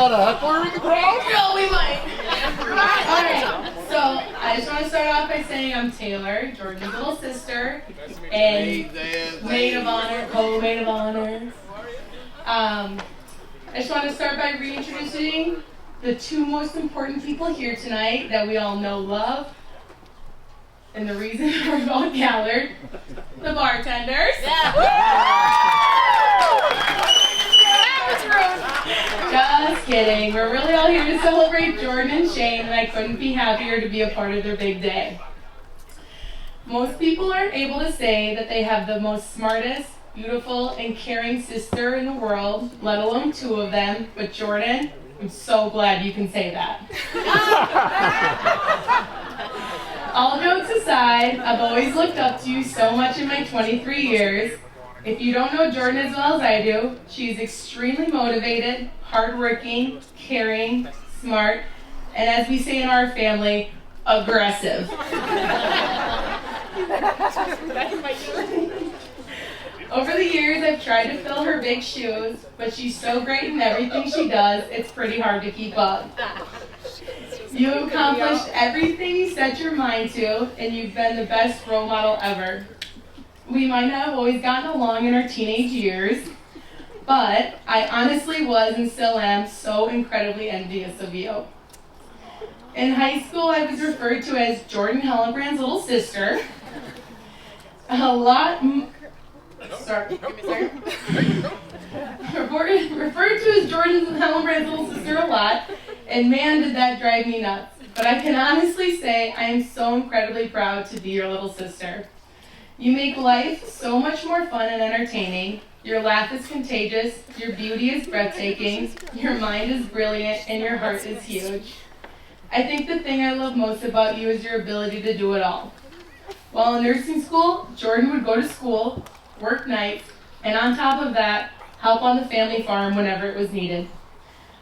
got a heckler in the crowd? No, we might. Alright, so I just want to start off by saying I'm Taylor, Jordyn's little sister, and maid of honor, co-maid of honor. I just want to start by reintroducing the two most important people here tonight that we all know, love, and the reason we're all gathered, the bartenders. Just kidding. We're really all here to celebrate Jordyn and Shane, and I couldn't be happier to be a part of their big day. Most people aren't able to say that they have the most smartest, beautiful, and caring sister in the world, let alone two of them, but Jordyn, I'm so glad you can say that. All jokes aside, I've always looked up to you so much in my 23 years. If you don't know Jordyn as well as I do, she's extremely motivated, hardworking, caring, smart, and as we say in our family, aggressive. Over the years, I've tried to fill her big shoes, but she's so great in everything she does, it's pretty hard to keep up. You've accomplished everything you set your mind to, and you've been the best role model ever. We might not have always gotten along in our teenage years, but I honestly was and still am so incredibly envious of you. In high school, I was referred to as Jordyn Hellenbrand's little sister. Referred to as Jordyn Hellenbrand's little sister a lot, and man, did that drive me nuts. But I can honestly say I am so incredibly proud to be your little sister. You make life so much more fun and entertaining. Your laugh is contagious, your beauty is breathtaking, your mind is brilliant, and your heart is huge. I think the thing I love most about you is your ability to do it all. While in nursing school, Jordyn would go to school, work nights, and on top of that, help on the family farm whenever it was needed.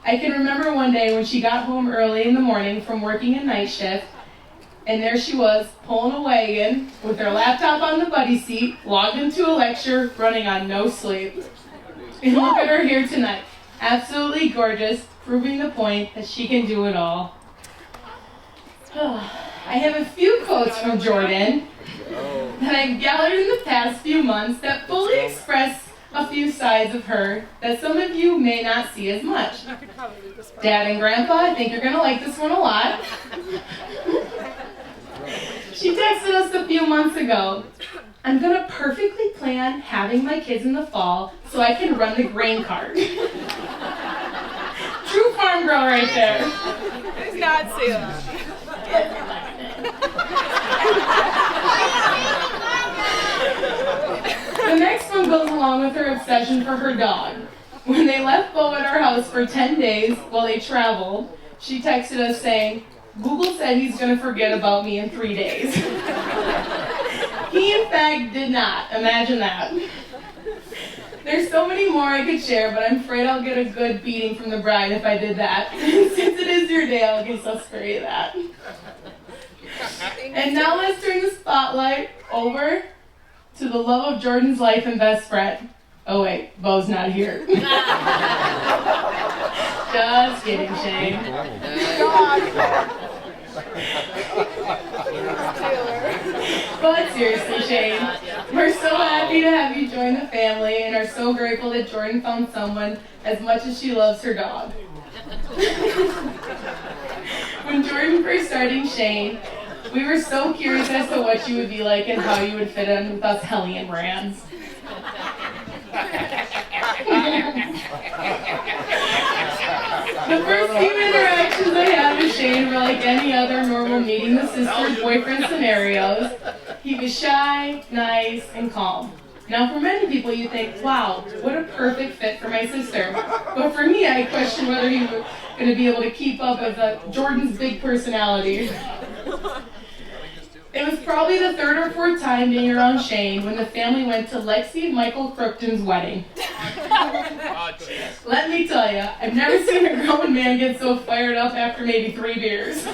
I can remember one day when she got home early in the morning from working a night shift, and there she was, pulling a wagon with her laptop on the buddy seat, logged into a lecture, running on no sleep. And look at her here tonight, absolutely gorgeous, proving the point that she can do it all. I have a few quotes from Jordyn that I've gathered in the past few months that fully express a few sides of her that some of you may not see as much. Dad and Grandpa, I think you're going to like this one a lot. She texted us a few months ago, I'm going to perfectly plan having my kids in the fall so I can run the grain cart. True farm girl right there. It's not Salem. The next one goes along with her obsession for her dog. When they left Bo at our house for 10 days while they traveled, she texted us saying, Google said he's going to forget about me in 3 days. He, in fact, did not. Imagine that. There's so many more I could share, but I'm afraid I'll get a good beating from the bride if I did that. Since it is your day, I guess I'll spare you that. And now let's turn the spotlight over to the love of Jordyn's life and best friend. Oh wait, Bo's not here. Just kidding, Shane. But seriously, Shane, we're so happy to have you join the family and are so grateful that Jordyn found someone as much as she loves her dog. When Jordyn first started Shane, we were so curious as to what you would be like and how you would fit in with us Hellion brands. The first few interactions I had with Shane were like any other normal meeting the sister-boyfriend scenarios. He was shy, nice, and calm. Now for many people you think, wow, what a perfect fit for my sister. But for me, I question whether he was going to be able to keep up with Jordyn's big personality. It was probably the third or fourth time being around Shane when the family went to Lexi and Michael Crookton's wedding. Let me tell you, I've never seen a grown man get so fired up after maybe 3 beers.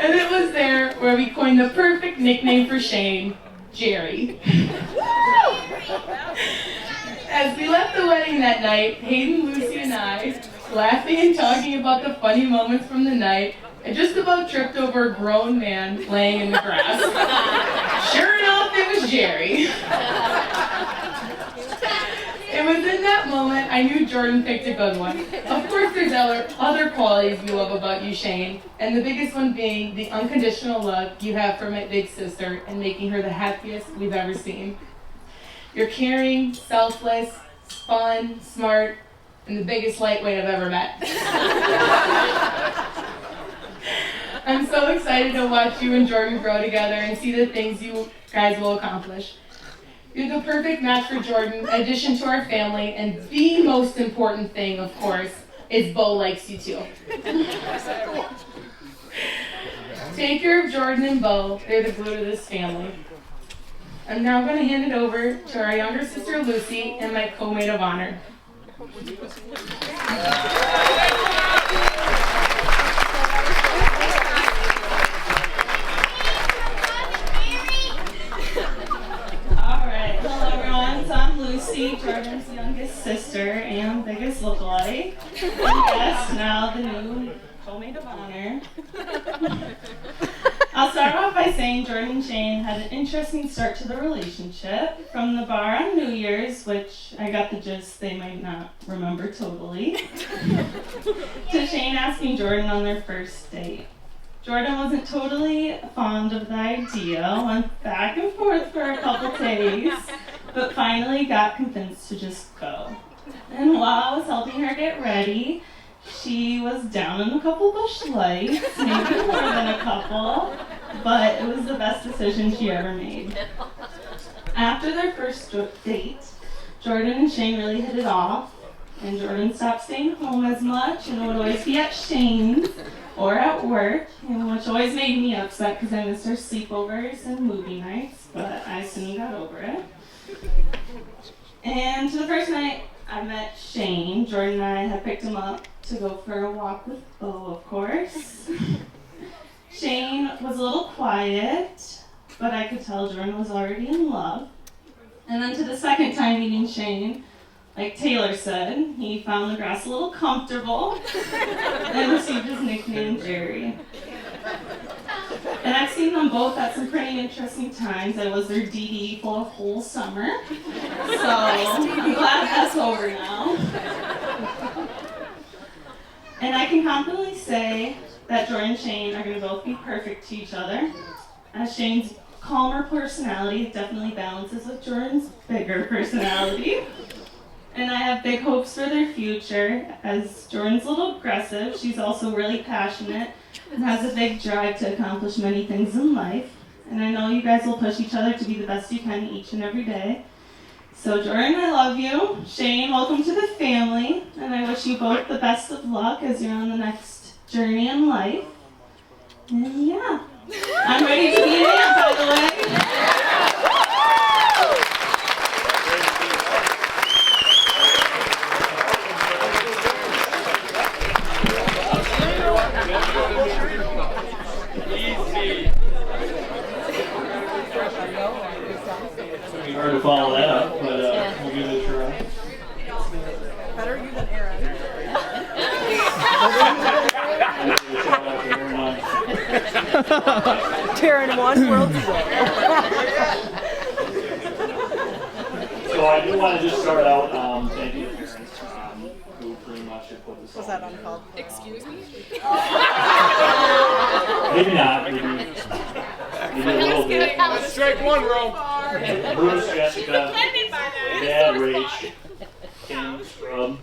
And it was there where we coined the perfect nickname for Shane, Jerry. As we left the wedding that night, Hayden, Lucy, and I, laughing and talking about the funny moments from the night, I just about tripped over a grown man laying in the grass. Sure enough, it was Jerry. It was in that moment I knew Jordyn picked a good one. Of course, there's other qualities we love about you, Shane, and the biggest one being the unconditional love you have for my big sister and making her the happiest we've ever seen. You're caring, selfless, fun, smart, and the biggest lightweight I've ever met. I'm so excited to watch you and Jordyn grow together and see the things you guys will accomplish. You're the perfect match for Jordyn, addition to our family, and the most important thing, of course, is Bo likes you too. Take care of Jordyn and Bo. They're the glue to this family. I'm now going to hand it over to our younger sister, Lucy, and my co-maid of honor. Lucy, Jordyn's youngest sister and biggest lookalike. And yes, now the new co-maid of honor. I'll start off by saying Jordyn and Shane had an interesting start to the relationship. From the bar on New Year's, which I got the gist they might not remember totally, to Shane asking Jordyn on their first date. Jordyn wasn't totally fond of the idea, went back and forth for a couple days, but finally got convinced to just go. And while I was helping her get ready, she was down in a couple bush lights, maybe more than a couple, but it was the best decision she ever made. After their first date, Jordyn and Shane really hit it off, and Jordyn stopped staying home as much and would always be at Shane's or at work, which always made me upset because I missed our sleepovers and movie nights, but I soon got over it. And to the first night I met Shane, Jordyn and I had picked him up to go for a walk with Bo, of course. Shane was a little quiet, but I could tell Jordyn was already in love. And then to the second time meeting Shane, like Taylor said, he found the grass a little comfortable and received his nickname Jerry. And I've seen them both at some pretty interesting times. I was their DD for a whole summer. So I'm glad that's over now. And I can confidently say that Jordyn and Shane are going to both be perfect to each other. As Shane's calmer personality definitely balances with Jordyn's bigger personality. And I have big hopes for their future. As Jordyn's a little aggressive, she's also really passionate and has a big drive to accomplish many things in life. And I know you guys will push each other to be the best you can each and every day. So Jordyn, I love you. Shane, welcome to the family. And I wish you both the best of luck as you're on the next journey in life. And yeah, I'm ready to be an aunt, by the way. Hard to follow that up, but we'll give it a try. Better you than Aaron. Taryn one, world zero. So I do want to just start out thanking the parents who pretty much have put this Was that uncalled? Excuse me? Maybe not, maybe a little bit. Strike one, bro. Bruce, Jessica, Dad, Rach, Kim, Scrub,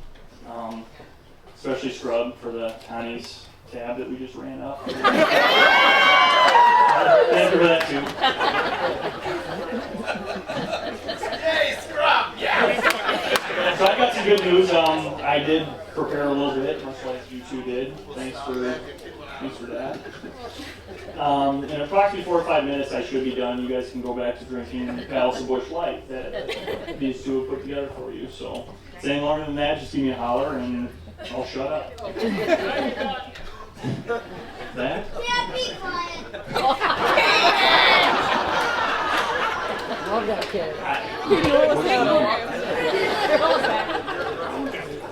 especially Scrub for the Connie's tab that we just ran up. Thank you for that too. Hey, Scrub! Yeah! So I got some good news. I did prepare a little bit, much like you two did. Thanks for that. In approximately 4 or 5 minutes, I should be done. You guys can go back to drinking Palace of Busch Light that these two have put together for you. So, any longer than that, just give me a holler and I'll shut up. That? Yeah, be quiet.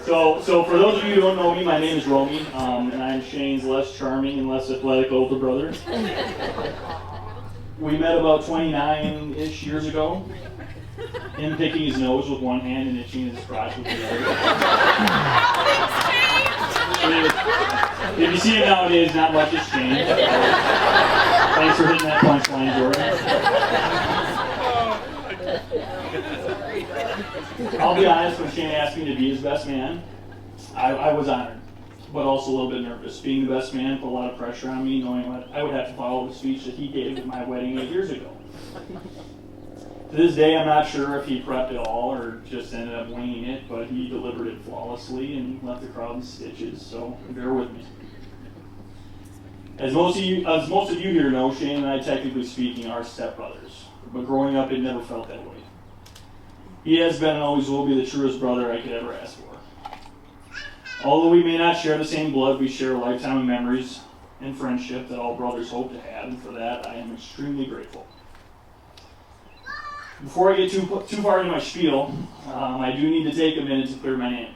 So for those of you who don't know me, my name is Romy, and I'm Shane's less charming and less athletic older brother. We met about 29-ish years ago. Him picking his nose with one hand and itching his crotch with the other. If you see him nowadays, not much has changed. Thanks for hitting that punchline, Jordyn. I'll be honest, when Shane asked me to be his best man, I was honored, but also a little bit nervous. Being the best man put a lot of pressure on me, knowing what I would have to follow the speech that he gave at my wedding 8 years ago. To this day, I'm not sure if he prepped it all or just ended up winging it, but he delivered it flawlessly and left the crowd in stitches, so bear with me. As most of you here know, Shane and I, technically speaking, are stepbrothers, but growing up, it never felt that way. He has been and always will be the truest brother I could ever ask for. Although we may not share the same blood, we share a lifetime of memories and friendship that all brothers hope to have, and for that, I am extremely grateful. Before I get too far into my spiel, I do need to take a minute to clear my name.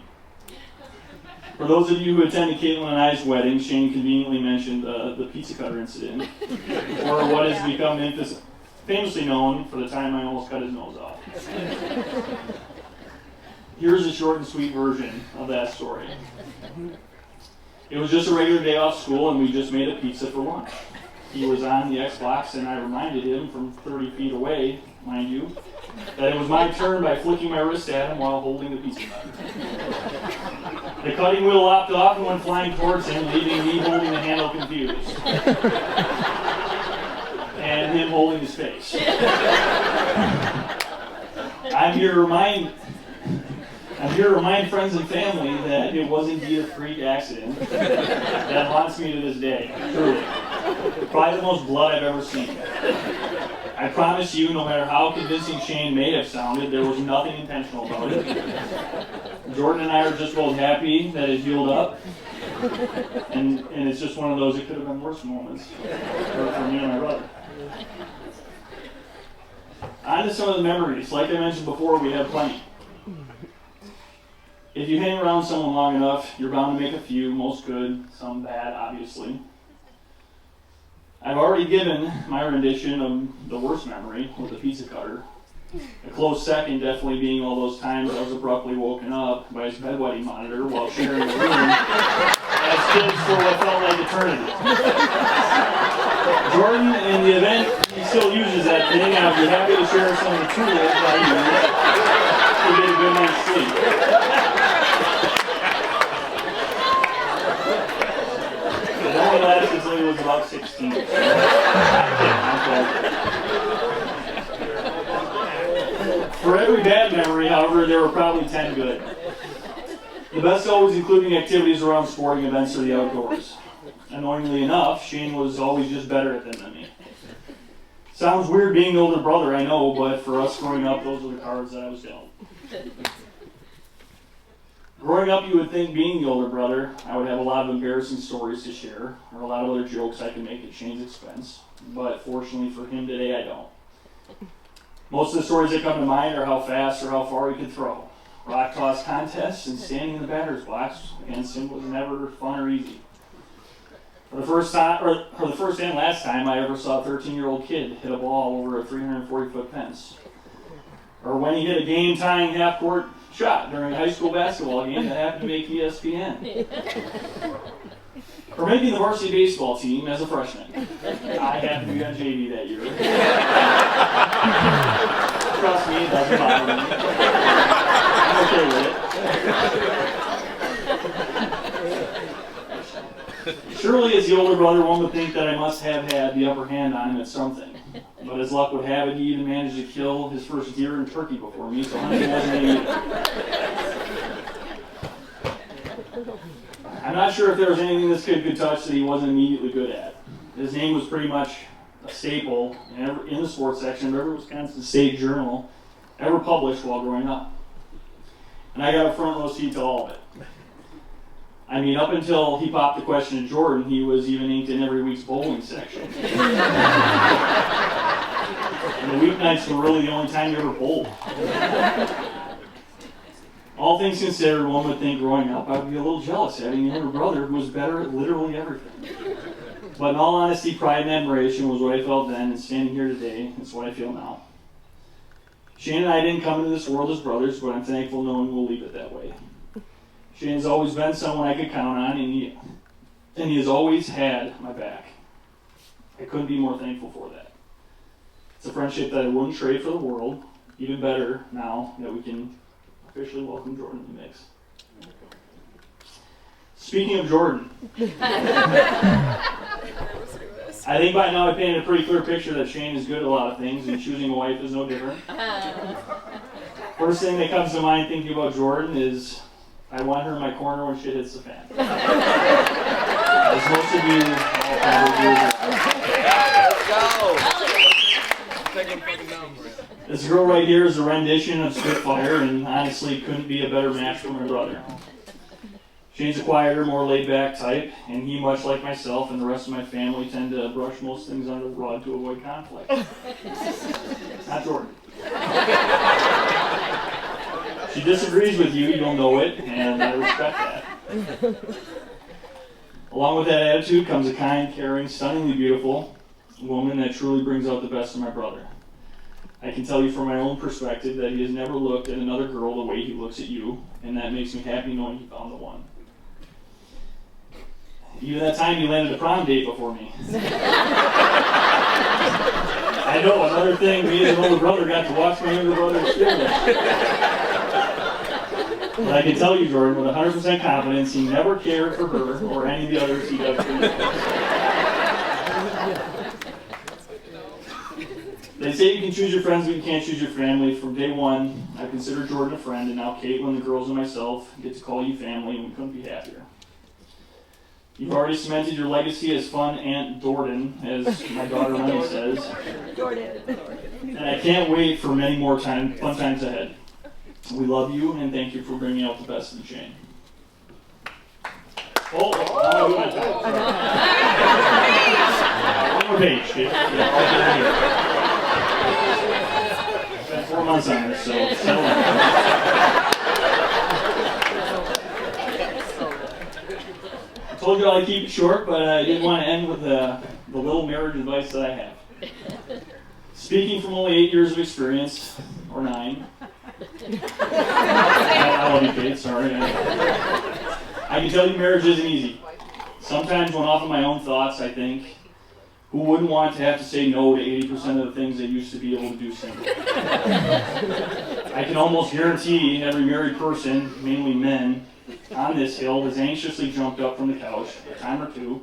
For those of you who attended Caitlin and I's wedding, Shane conveniently mentioned the pizza cutter incident, or what has become famously known for the time I almost cut his nose off. Here's a short and sweet version of that story. It was just a regular day off school, and we just made a pizza for lunch. He was on the Xbox, and I reminded him from 30 feet away, mind you, that it was my turn by flicking my wrist at him while holding the pizza cutter. The cutting wheel lopped off and went flying towards him, leaving me holding the handle confused. And him holding his face. I'm here to remind friends and family that it was indeed a freak accident that haunts me to this day, truly. Probably the most blood I've ever seen. I promise you, no matter how convincing Shane may have sounded, there was nothing intentional about it. Jordyn and I are just both happy that it healed up. And it's just one of those, it could have been worse moments for me and my brother. On to some of the memories. Like I mentioned before, we have plenty. If you hang around someone long enough, you're bound to make a few, most good, some bad, obviously. I've already given my rendition of the worst memory with the pizza cutter. A close second definitely being all those times I was abruptly woken up by his bedwetting monitor while sharing a room as kids for what felt like eternity. Jordyn, in the event he still uses that thing, I'd be happy to share some of the tools I use to get a good night's sleep. It only lasted until he was about 16. For every bad memory, however, there were probably 10 good. The best always including activities around sporting events or the outdoors. Annoyingly enough, Shane was always just better at them than me. Sounds weird being the older brother, I know, but for us growing up, those were the cards that I was dealt. Growing up, you would think being the older brother, I would have a lot of embarrassing stories to share, or a lot of other jokes I could make at Shane's expense. But fortunately for him today, I don't. Most of the stories that come to mind are how fast or how far he could throw. Rock toss contests and standing in the batter's box against him was never fun or easy. For the first and last time I ever saw a 13-year-old kid hit a ball over a 340-foot fence. Or when he hit a game-tying half-court shot during a high school basketball game that happened to make ESPN. Or making the varsity baseball team as a freshman. I happened to be on JV that year. Trust me, it doesn't bother me. I'm okay with it. Surely as the older brother, one would think that I must have had the upper hand on him at something. But as luck would have it, he even managed to kill his first deer and turkey before me, so hunting wasn't any. I'm not sure if there was anything this kid could touch that he wasn't immediately good at. His name was pretty much a staple in the sports section of every Wisconsin State Journal ever published while growing up. And I got a front row seat to all of it. I mean, up until he popped the question to Jordyn, he was even inked in every week's bowling section. And the weeknights were really the only time you ever bowled. All things considered, one would think growing up I would be a little jealous having a younger brother who was better at literally everything. But in all honesty, pride and admiration was what I felt then, and standing here today, it's what I feel now. Shane and I didn't come into this world as brothers, but I'm thankful knowing we'll leave it that way. Shane's always been someone I could count on, and he has always had my back. I couldn't be more thankful for that. It's a friendship that I wouldn't trade for the world. Even better now that we can officially welcome Jordyn to the mix. Speaking of Jordyn, I think by now I painted a pretty clear picture that Shane is good at a lot of things, and choosing a wife is no different. First thing that comes to mind thinking about Jordyn is I want her in my corner when shit hits the fan. As most of you all probably do. This girl right here is a rendition of Spitfire, and honestly couldn't be a better match for my brother. Shane's a quieter, more laid-back type, and he, much like myself and the rest of my family, tend to brush most things under the rug to avoid conflict. Not Jordyn. She disagrees with you, you'll know it, and I respect that. Along with that attitude comes a kind, caring, stunningly beautiful woman that truly brings out the best in my brother. I can tell you from my own perspective that he has never looked at another girl the way he looks at you, and that makes me happy knowing he found the one. Even that time you landed a prom date before me. I know, another thing, me as an older brother got to watch my younger brother experience. But I can tell you, Jordyn, with 100% confidence, he never cared for her or any of the others he does for you. They say you can choose your friends, but you can't choose your family. From day one, I considered Jordyn a friend, and now Caitlin, the girls, and myself get to call you family, and we couldn't be happier. You've already cemented your legacy as fun Aunt Jordyn, as my daughter Lenny says. And I can't wait for many more fun times ahead. We love you, and thank you for bringing out the best in Shane. One more page. Spent 4 months on this, so settle down. I told you I'd keep it short, but I did want to end with the little marriage advice that I have. Speaking from only 8 years of experience, or 9. I love you, Kate, sorry. I can tell you marriage isn't easy. Sometimes when off of my own thoughts, I think, who wouldn't want to have to say no to 80% of the things they used to be able to do single? I can almost guarantee every married person, mainly men, on this hill has anxiously jumped up from the couch a time or two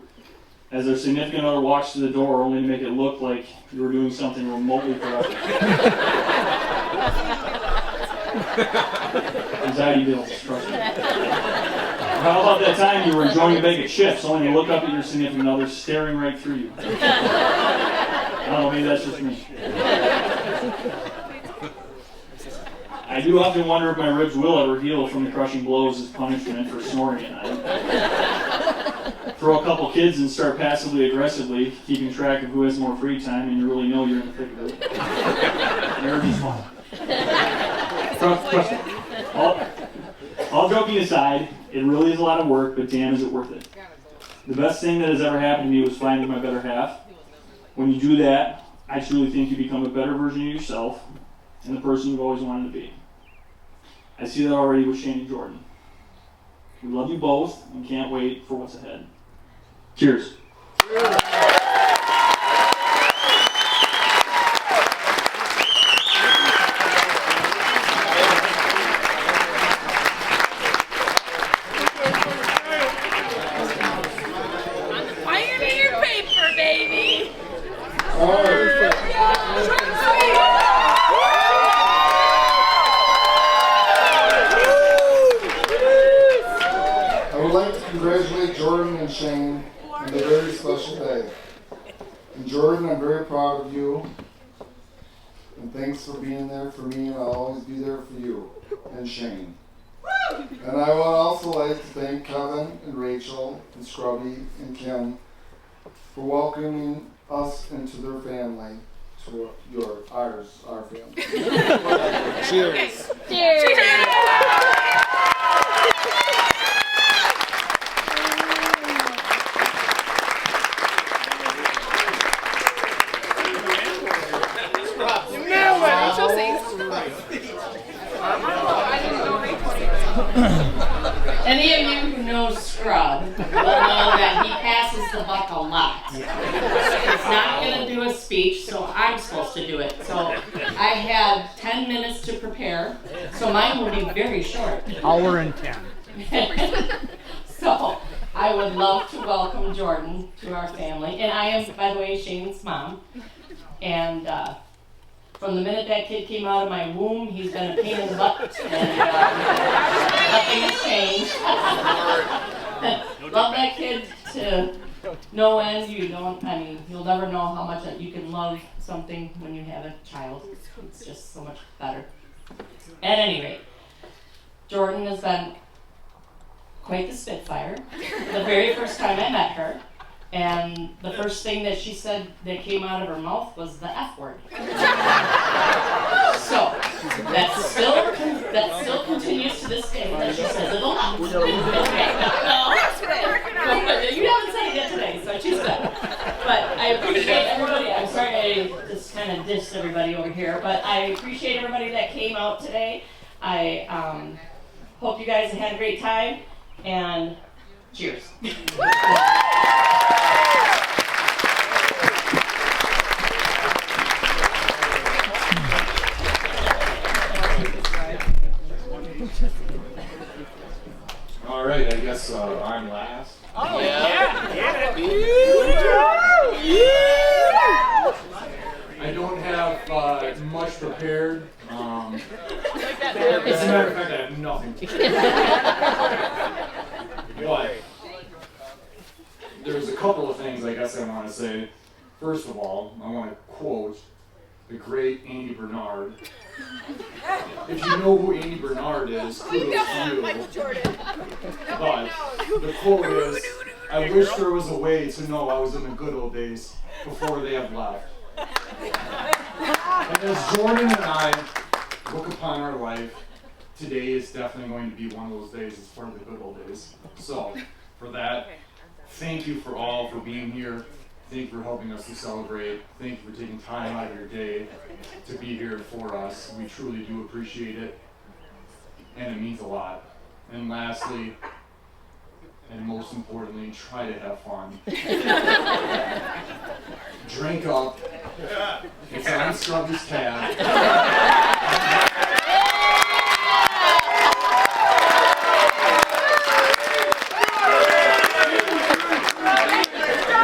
as their significant other walks to the door only to make it look like you were doing something remotely productive. Anxiety builds, trust me. How about that time you were enjoying a bag of chips only to look up at your significant other staring right through you? I don't know, maybe that's just me. I do often wonder if my ribs will ever heal from the crushing blows as punishment for snoring at night. Throw a couple kids and start passively aggressively keeping track of who has more free time, and you really know you're in the thick of it. Marriage is fun. Trust me. All joking aside, it really is a lot of work, but damn is it worth it. The best thing that has ever happened to me was finding my better half. When you do that, I truly think you become a better version of yourself and the person you've always wanted to be. I see that already with Shane and Jordyn. We love you both and can't wait for what's ahead. Cheers. Iron in your paper, baby. I would like to congratulate Jordyn and Shane on their very special day. And Jordyn, I'm very proud of you. And thanks for being there for me, and I'll always be there for you and Shane. And I would also like to thank Kevin and Rachel and Scrubby and Kim for welcoming us into their family to ours, our family. Cheers. Rachel sings. Any of you who know Scrub will know that he passes the buck a lot. He's not going to do a speech, so I'm supposed to do it. So I had 10 minutes to prepare, so mine will be very short. Hour and 10. So I would love to welcome Jordyn to our family. And I am, by the way, Shane's mom. And from the minute that kid came out of my womb, he's been a pain in the butt. And nothing has changed. Love that kid to no end. You'll never know how much that you can love something when you have a child. It's just so much better. At any rate, Jordyn has been quite the spitfire. The very first time I met her, and the first thing that she said that came out of her mouth was the F word. So that still continues to this day that she says it a lot. No, you haven't said it yet today, so she's good. But I appreciate everybody. I'm sorry I just kind of dissed everybody over here, but I appreciate everybody that came out today. I hope you guys had a great time, and cheers. All right, I guess I'm last. Oh, yeah. I don't have much prepared. As a matter of fact, I have nothing. But there's a couple of things I guess I want to say. First of all, I want to quote the great Andy Bernard. If you know who Andy Bernard is, kudos to you. But the quote is, I wish there was a way to know I was in the good old days before they have left. And as Jordyn and I look upon our life, today is definitely going to be one of those days as part of the good old days. So, for that, thank you for all for being here. Thank you for helping us to celebrate. Thank you for taking time out of your day to be here for us. We truly do appreciate it, and it means a lot. And lastly, and most importantly, try to have fun. Drink up. It's on Scrubby's tab.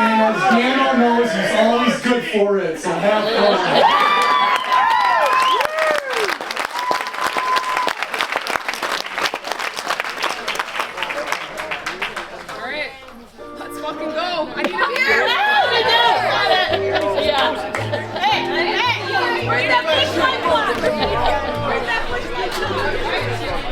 And as Daniel knows, he's always good for it, so have fun. All right, let's fucking go. I need a